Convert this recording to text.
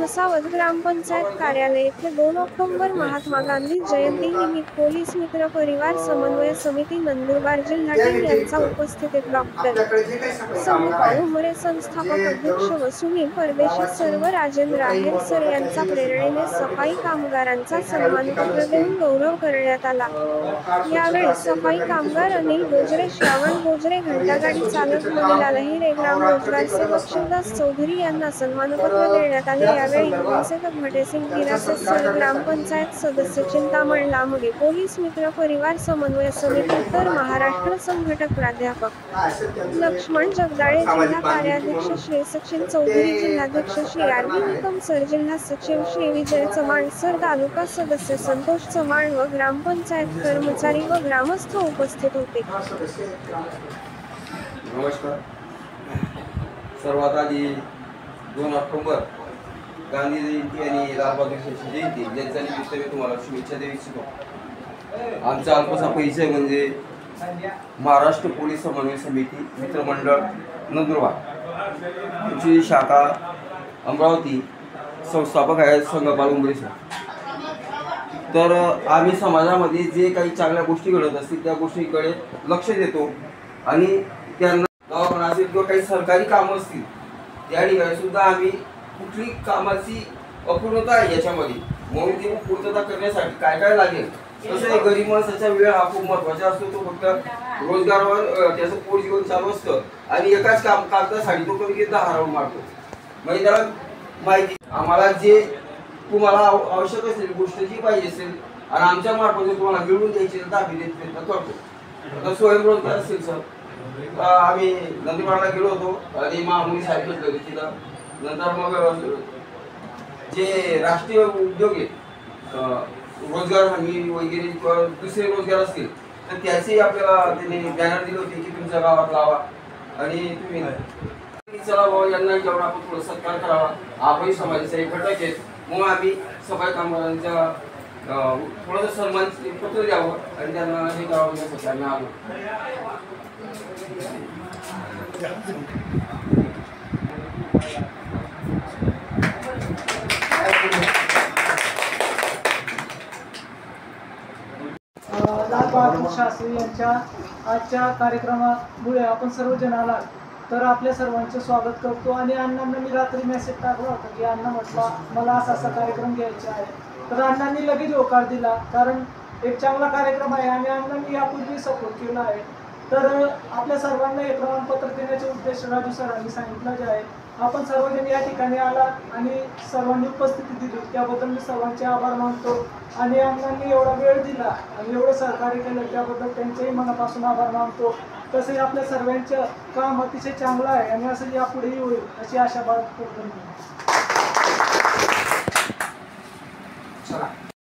म्हसावद ग्रामपंचायत कार्यालय येथे 2 ऑक्टोबर महात्मा गांधी जयंती निमित्त पोलीस मित्र परिवार समन्वय समिती नंदुरबार जिल्हा टीम यांच्या उपस्थितीत डॉक्टर संदीपाळ उमरे संस्थापक अध्यक्ष व सुनील परदेशी सर्व राजेंद्र आहेर सर यांच्या प्रेरणेने सफाई कामगारांचा सन्मानपत्र देऊन गौरव करण्यात आला। यावेळी सफाई कामगार अनिल गोजरे, श्रावण गोजरे, घंटागाडी चालक मणिलाल अहिरे, ग्राम रोजगार सेवक शिवदास चौधरी यांना सन्मानपत्र देण्यात आले। यावेळी नगरसेवक भटेसिंग गिरासे सर, ग्रामपंचायत सदस्य चिंतामण लांबगे, पोलीस मित्र परिवार समन्वय समिती उत्तर महाराष्ट्र संघटक प्राध्यापक लक्ष्मण जगदाळे, जिल्हा कार्याध्यक्ष श्री सचिन चौधरी, जिल्हाध्यक्ष श्री आर.बी. निकम सर, जिल्हा सचिव श्री विजय चव्हाण सर, तालुका सदस्य संतोष चव्हाण व ग्रामपंचायत कर्मचारी व ग्रामस्थ उपस्थित होते। नमस्कार। सर्वात आधी 2 ऑक्टोबर गांधी जयंती आणि लाल बहादूर शास्त्री जयंती यांच्या निमित्त मी तुम्हाला शुभेच्छा देऊ इच्छितो। आमचा अल्पसा परिचय म्हणजे महाराष्ट्र पोलीस समन्वय समिती मित्रमंडळ नंदुरबार, तुमची शाखा अमरावती, संस्थापक आहेत संदीपाळ उमरे सर। तर आम्ही समाजामध्ये जे काही चांगल्या गोष्टी घडत असतील त्या गोष्टीकडे लक्ष देतो आणि त्यांना दवाखाना असेल किंवा काही सरकारी कामं असतील त्या ठिकाणी सुद्धा आम्ही कुठली कामाची अपूर्णता आहे याच्यामध्ये म्हणून ती पूर्तता करण्यासाठी काय काय लागेल तसं आहे। गरीब माणसाचा वेळ हा खूप महत्त्वाचा असतो। तो फक्त रोजगारावर त्याचं पोट जीवन चालू असतं आणि एकाच कागदासाठी तो कधी 10 राऊंड मारतो। म्हणजे त्याला माहिती आम्हाला जे तुम्हाला आवश्यक असेल गोष्ट जी पाहिजे असेल आणि आमच्या मार्फत तुम्हाला मिळवून द्यायची तर आम्ही प्रयत्न करतो। आता स्वयंरोजगार असेल सर, आम्ही नंदुरबारला गेलो होतो आणि महामुनी साहेब भेटले होते तिथं। नंतर मग जे राष्ट्रीय उद्योग आहेत रोजगार हमी वगैरे किंवा दुसरे रोजगार असतील तर त्याचे आपल्याला त्यांनी बॅनर दिले होते की तुमच्या गावात लावा आणि तुम्ही चला बाबा यांना जेवढा आपण थोडं सत्कार करावा। आपली समाजाचा एक घटक आहे म्हणून आम्ही सफाई कामगारांच्या थोडंसं सन्मान पत्र द्यावं आणि त्यांना हे करावं यासाठी आम्ही आलो। लाल बहादूर शास्त्री यांच्या आजच्या कार्यक्रमामुळे आपण सर्वजण आलात तर आपल्या सर्वांचे स्वागत करतो। आणि अण्णांना मी रात्री मेसेज टाकला होता की अण्णा म्हटला मला असा कार्यक्रम घ्यायचा आहे, तर अण्णांनी लगेच होकार दिला कारण एक चांगला कार्यक्रम आहे आणि अण्णांनी यापूर्वी सपोर्ट केला आहे। तर आपल्या सर्वांना हे प्रमाणपत्र देण्याचे उद्देश राजू सरांनी सांगितलं जे आहे आपण सर्वजण या ठिकाणी आलात आणि सर्वांनी उपस्थिती दिली त्याबद्दल मी सर्वांचे आभार मानतो। आणि अण्णांनी एवढा वेळ दिला आणि एवढं सहकार्य केलं त्याबद्दल त्यांचेही मनापासून आभार मानतो। तसेच आपल्या सर्वांचं काम अतिशय चांगलं आहे आणि असं यापुढेही होईल अशी आशा बाळगतो।